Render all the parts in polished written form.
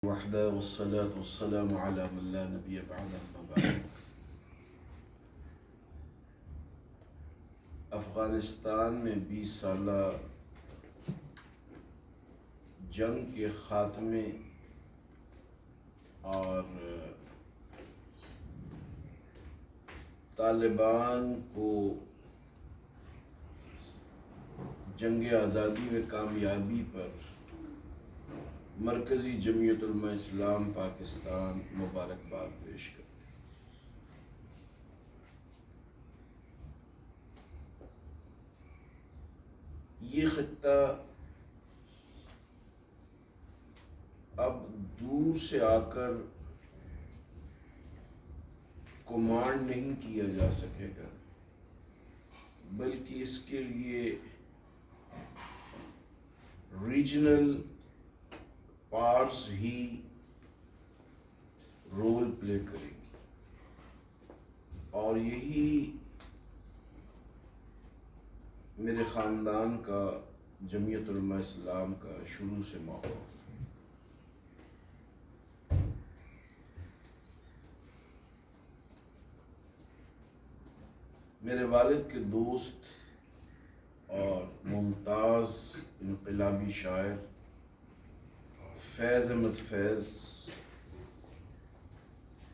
وحدہ والصلاة والسلام علی من لا نبی بعد اما بعد۔ افغانستان میں 20 سالہ جنگ کے خاتمے اور طالبان کو جنگ آزادی میں کامیابی پر مرکزی جمعیت علماء اسلام پاکستان مبارکباد پیش کرتے ہیں۔ یہ خطہ اب دور سے آ کر کمانڈ نہیں کیا جا سکے گا، بلکہ اس کے لیے ریجنل پارٹس ہی رول پلے کریں گی، اور یہی میرے خاندان کا، جمعیت علماء اسلام کا شروع سے موقف۔ میرے والد کے دوست اور ممتاز انقلابی شاعر فیض احمد فیض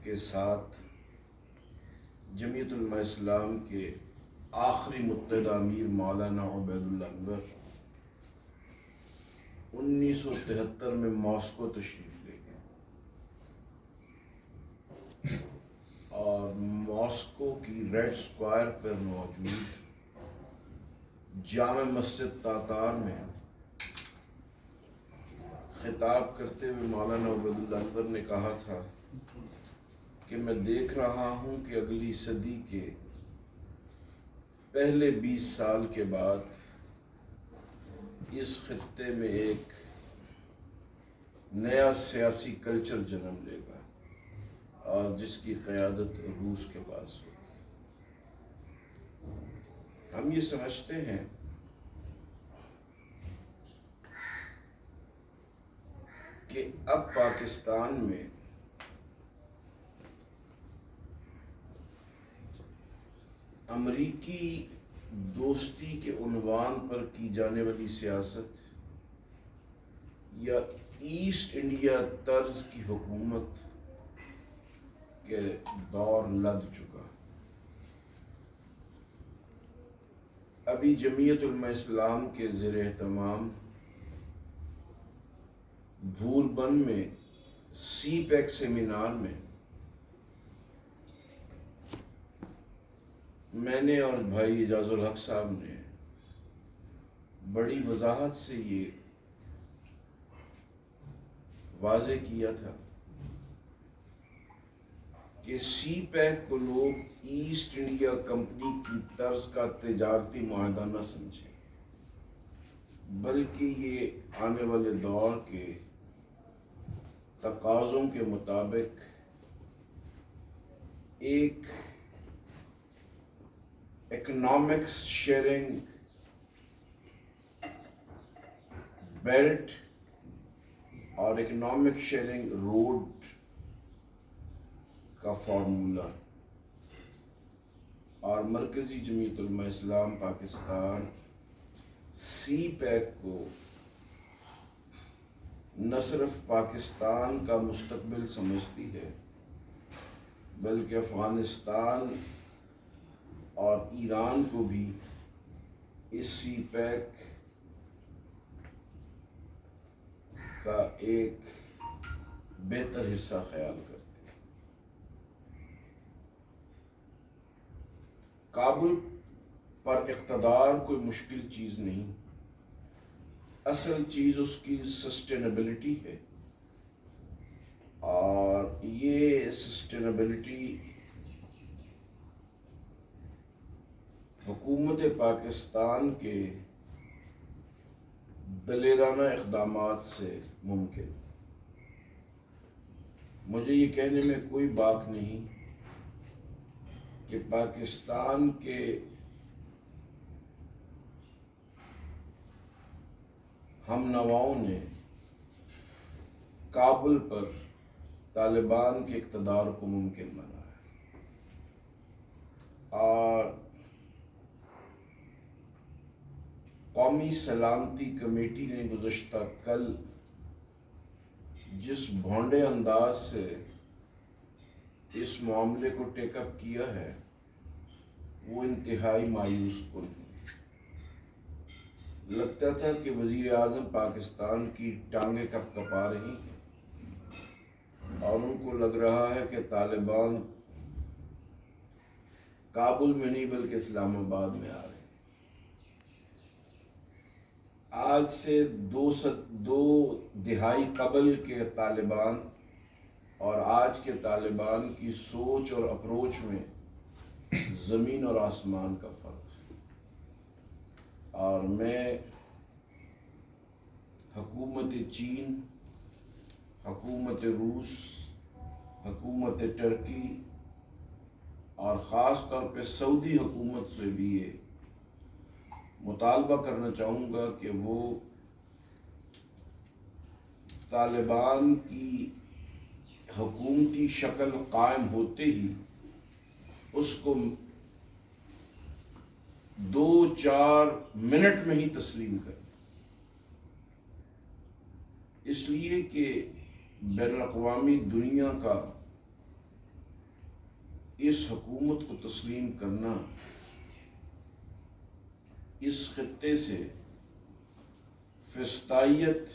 کے ساتھ جمعیت علماء اسلام کے آخری متحدہ امیر مولانا عبید اللہ انور 1973 میں ماسکو تشریف لے گئے، اور ماسکو کی ریڈ اسکوائر پر موجود جامع مسجد تاتار میں خطاب کرتے ہوئے مولانا عبید اللہ انور نے کہا تھا کہ میں دیکھ رہا ہوں کہ اگلی صدی کے پہلے 20 سال کے بعد اس خطے میں ایک نیا سیاسی کلچر جنم لے گا، اور جس کی قیادت روس کے پاس ہوگی۔ ہم یہ سمجھتے ہیں کہ اب پاکستان میں امریکی دوستی کے عنوان پر کی جانے والی سیاست یا ایسٹ انڈیا طرز کی حکومت کے دور لد چکا۔ ابھی جمعیت علماء اسلام کے زیر اہتمام بھوربن میں سی پیک سیمینار میں میں نے اور بھائی اعجاز الحق صاحب نے بڑی وضاحت سے یہ واضح کیا تھا کہ سی پیک کو لوگ ایسٹ انڈیا کمپنی کی طرز کا تجارتی معاہدہ نہ سمجھیں، بلکہ یہ آنے والے دور کے تقاضوں کے مطابق ایک اکنامکس شیئرنگ بیلٹ اور اکنامک شیئرنگ روڈ کا فارمولہ، اور مرکزی جمعیت علماء اسلام پاکستان سی پیک کو نہ صرف پاکستان کا مستقبل سمجھتی ہے، بلکہ افغانستان اور ایران کو بھی اس سی پیک کا ایک بہتر حصہ خیال کرتے ہیں۔ کابل پر اقتدار کوئی مشکل چیز نہیں، اصل چیز اس کی سسٹینیبلٹی ہے، اور یہ سسٹینیبلٹی حکومت پاکستان کے دلیرانہ اقدامات سے ممکن۔ مجھے یہ کہنے میں کوئی باک نہیں کہ پاکستان کے ہم نواؤں نے کابل پر طالبان کے اقتدار کو ممکن بنا ہے، اور قومی سلامتی کمیٹی نے گزشتہ کل جس بھونڈے انداز سے اس معاملے کو ٹیک اپ کیا ہے وہ انتہائی مایوس کن ہے۔ لگتا تھا کہ وزیر اعظم پاکستان کی ٹانگیں کپ کپا رہی ہیں اور ان کو لگ رہا ہے کہ طالبان کابل میں نہیں بلکہ اسلام آباد میں آ رہے ہیں۔ آج سے دو دہائی قبل کے طالبان اور آج کے طالبان کی سوچ اور اپروچ میں زمین اور آسمان کا فرق ہے، اور میں حکومت چین، حکومت روس، حکومت ترکی اور خاص طور پہ سعودی حکومت سے بھی یہ مطالبہ کرنا چاہوں گا کہ وہ طالبان کی حکومتی شکل قائم ہوتے ہی اس کو 2-4 منٹ میں ہی تسلیم کریں، اس لیے کہ بین الاقوامی دنیا کا اس حکومت کو تسلیم کرنا اس خطے سے فسطائیت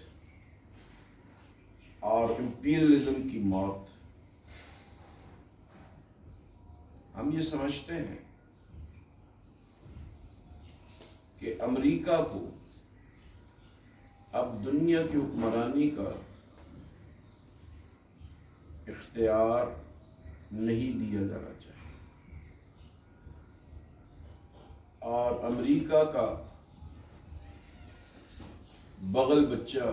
اور امپیریلزم کی موت۔ ہم یہ سمجھتے ہیں کہ امریکہ کو اب دنیا کی حکمرانی کا اختیار نہیں دیا جانا چاہیے، اور امریکہ کا بغل بچہ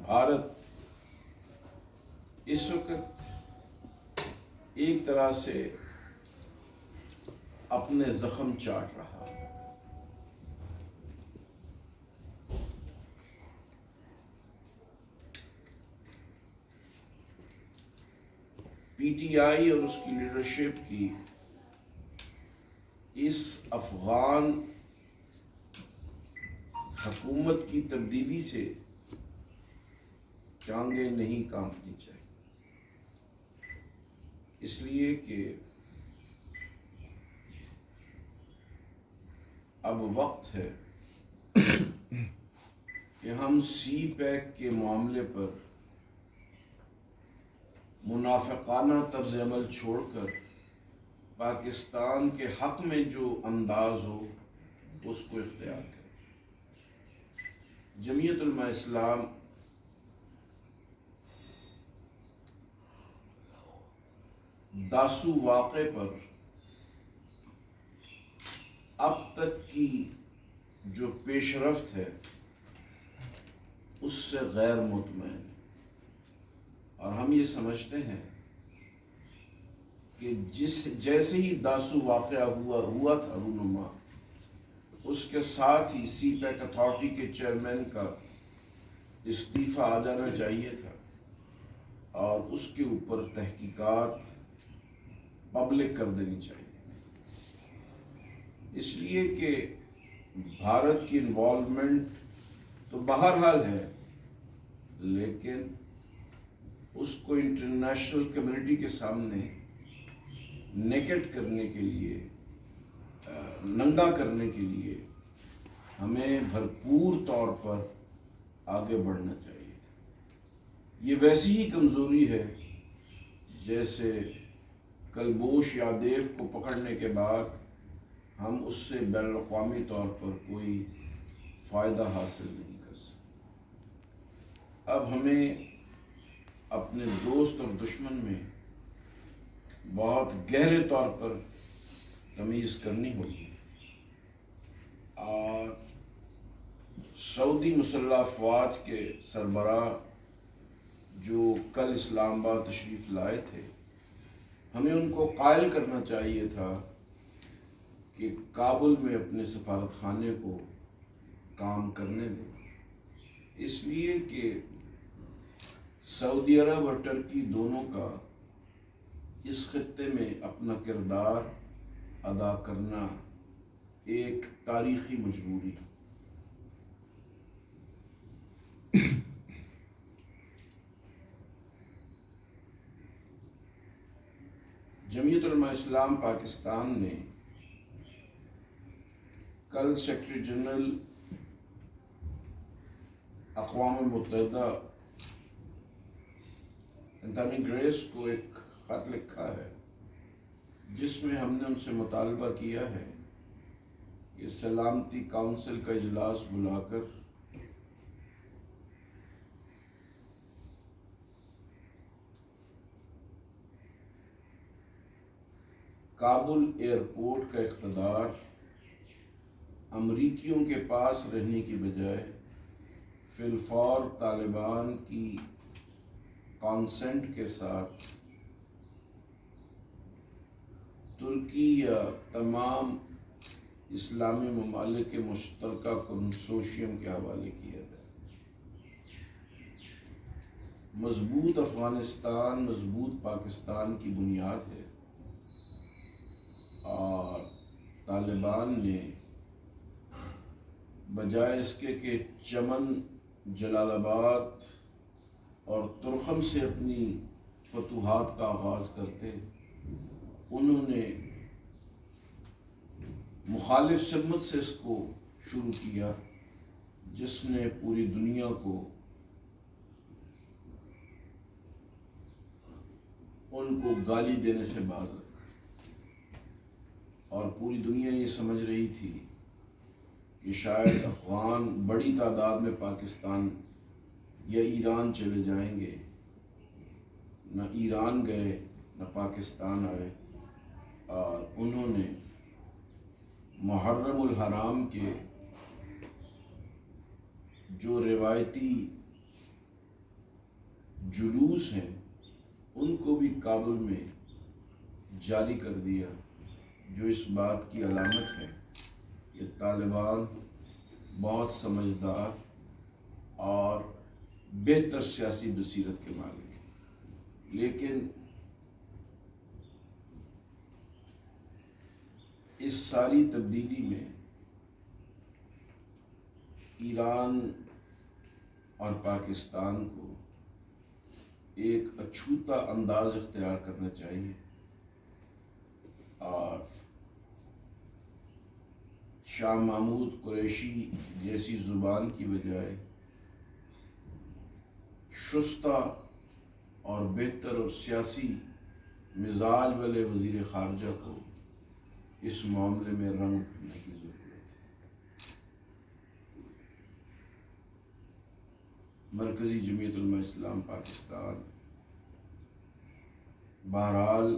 بھارت اس وقت ایک طرح سے اپنے زخم چاٹ رہا ہے۔ پی ٹی آئی اور اس کی لیڈرشپ کی اس افغان حکومت کی تبدیلی سے ٹانگیں نہیں کانپنی چاہیے، اس لیے کہ اب وقت ہے کہ ہم سی پیک کے معاملے پر منافقانہ طرز عمل چھوڑ کر پاکستان کے حق میں جو انداز ہو اس کو اختیار کریں۔ جمعیت علماء اسلام داسو واقعے پر اب تک کی جو پیش رفت ہے اس سے غیر مطمئن ہے، اور ہم یہ سمجھتے ہیں کہ جیسے ہی داسو واقعہ ہوا تھا رونما، اس کے ساتھ ہی سی پیک اتھارٹی کے چیئرمین کا استعفیٰ آ جانا چاہیے تھا، اور اس کے اوپر تحقیقات پبلک کر دینی چاہیے، اس لیے کہ بھارت کی انوالومنٹ تو بہرحال ہے، لیکن اس کو انٹرنیشنل کمیونٹی کے سامنے نیکڈ کرنے کے لیے، ننگا کرنے کے لیے ہمیں بھرپور طور پر آگے بڑھنا چاہیے تھا۔ یہ ویسی ہی کمزوری ہے جیسے کلبوش یادیو کو پکڑنے کے بعد ہم اس سے بین الاقوامی طور پر کوئی فائدہ حاصل نہیں کر سکتے۔ اب ہمیں اپنے دوست اور دشمن میں بہت گہرے طور پر تمیز کرنی ہوگی، اور سعودی مسلح افواج کے سربراہ جو کل اسلام آباد تشریف لائے تھے، ہمیں ان کو قائل کرنا چاہیے تھا کہ کابل میں اپنے سفارت خانے کو کام کرنے دیں، اس لیے کہ سعودی عرب اور ٹرکی دونوں کا اس خطے میں اپنا کردار ادا کرنا ایک تاریخی مجبوری ہے۔ جمعیت علماء اسلام پاکستان نے کل سیکرٹری جنرل اقوام متحدہ انتونی گٹیرس کو ایک خط لکھا ہے، جس میں ہم نے ان سے مطالبہ کیا ہے کہ سلامتی کونسل کا اجلاس بلا کر کابل ایئرپورٹ کا اقتدار امریکیوں کے پاس رہنے کی بجائے فی الفور طالبان کی کانسنٹ کے ساتھ ترکی یا تمام اسلامی ممالک کے مشترکہ کنسورشیم کے حوالے کیا جائے۔ مضبوط افغانستان مضبوط پاکستان کی بنیاد ہے، اور طالبان نے بجائے اس کے کہ چمن، جلال آباد اور ترخم سے اپنی فتوحات کا آغاز کرتے، انہوں نے مخالف سمت سے اس کو شروع کیا، جس نے پوری دنیا کو ان کو گالی دینے سے باز رکھا، اور پوری دنیا یہ سمجھ رہی تھی کہ شاید افغان بڑی تعداد میں پاکستان یا ایران چلے جائیں گے۔ نہ ایران گئے نہ پاکستان آئے، اور انہوں نے محرم الحرام کے جو روایتی جلوس ہیں ان کو بھی کابل میں جاری کر دیا، جو اس بات کی علامت ہے کہ طالبان بہت سمجھدار اور بہتر سیاسی بصیرت کے مالک ہیں۔ لیکن اس ساری تبدیلی میں ایران اور پاکستان کو ایک اچھوتا انداز اختیار کرنا چاہیے، اور شاہ محمود قریشی جیسی زبان کی بجائے شستہ اور بہتر اور سیاسی مزاج والے وزیر خارجہ کو اس معاملے میں رنگ بھرنے کی ضرورت ہے۔ مرکزی جمعیت علماء اسلام پاکستان بہرحال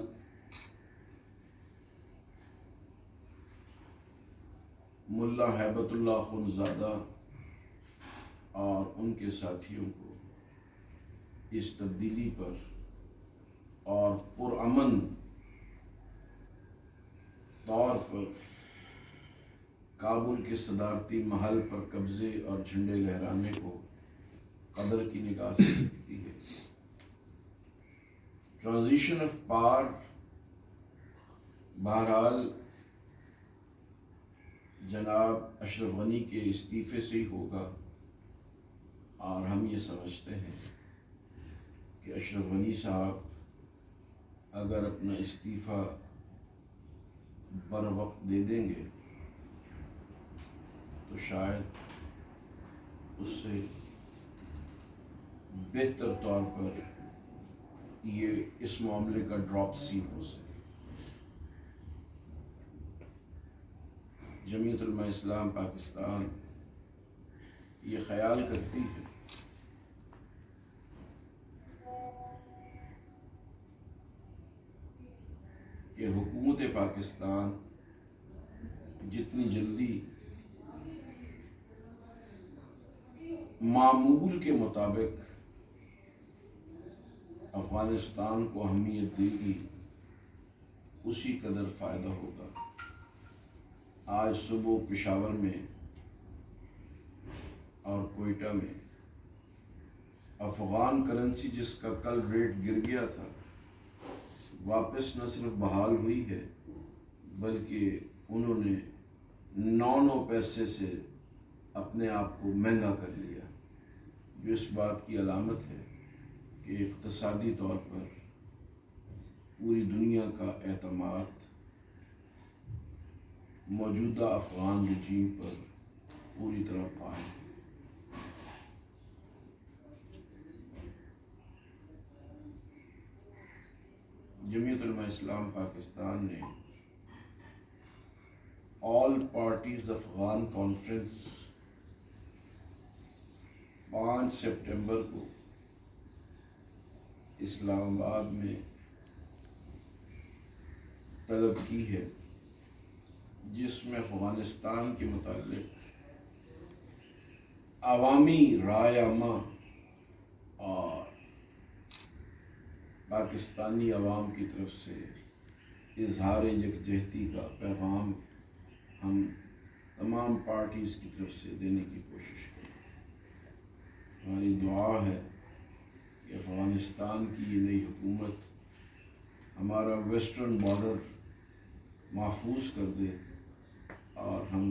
ملا ہیبت اللہ خونزادہ اور ان کے ساتھیوں کو اس تبدیلی پر اور پرامن طور پر کابل کے صدارتی محل پر قبضے اور جھنڈے لہرانے کو قدر کی نگاہ سے دیکھتی ہے۔ ٹرانزیشن آف پاور بہرحال جناب اشرف غنی کے استعفے سے ہی ہوگا، اور ہم یہ سمجھتے ہیں کہ اشرف غنی صاحب اگر اپنا استعفیٰ بر وقت دے دیں گے تو شاید اس سے بہتر طور پر یہ اس معاملے کا ڈراپ سین ہو سکے۔ جمعیت علماء اسلام پاکستان یہ خیال کرتی ہے کہ حکومت پاکستان جتنی جلدی معمول کے مطابق افغانستان کو اہمیت دے گی، اسی قدر فائدہ ہوگا۔ آج صبح پشاور میں اور کوئٹہ میں افغان کرنسی جس کا کل ریٹ گر گیا تھا واپس نہ صرف بحال ہوئی ہے بلکہ انہوں نے 9 پیسے سے اپنے آپ کو مہنگا کر لیا، جو اس بات کی علامت ہے کہ اقتصادی طور پر پوری دنیا کا اعتماد موجودہ افغان رجیم پر پوری طرح قائم ہے۔ جمعیت علماء اسلام پاکستان نے all parties Afghan conference 5 September کو اسلام آباد میں طلب کی ہے، جس میں افغانستان کے متعلق عوامی رائے عامہ اور پاکستانی عوام کی طرف سے اظہار یکجہتی کا پیغام ہم تمام پارٹیز کی طرف سے دینے کی کوشش کریں۔ ہماری دعا ہے کہ افغانستان کی یہ نئی حکومت ہمارا ویسٹرن بارڈر محفوظ کر دے اور ہم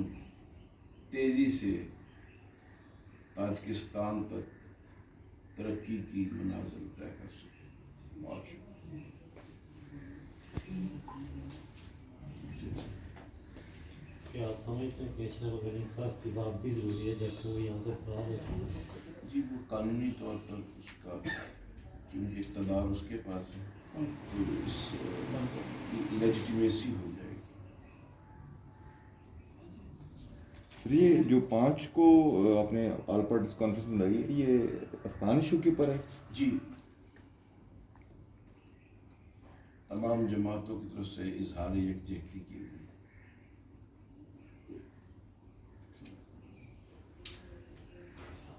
تیزی سے تاجکستان تک ترقی کی منازل طے کر سکیں۔ بہت شکریہ۔ کیا آپ سمجھتے ہیں کہ اشرف غنی کا استعفیٰ بھی ضروری ہے جبکہ وہ یہاں سے فرار ہو چکے ہیں؟ جی وہ قانونی طور پر اس کا کیونکہ اقتدار اس کے پاس ہے تو اس کی لیجیٹیمیسی ہو جائے گی۔ سر یہ جو 5 کو آپ نے آل پارٹیز کانفرنس میں لائی ہے یہ افغان ایشو کے اوپر ہے؟ جی تمام جماعتوں کی طرف سے اظہار یکجہتی کی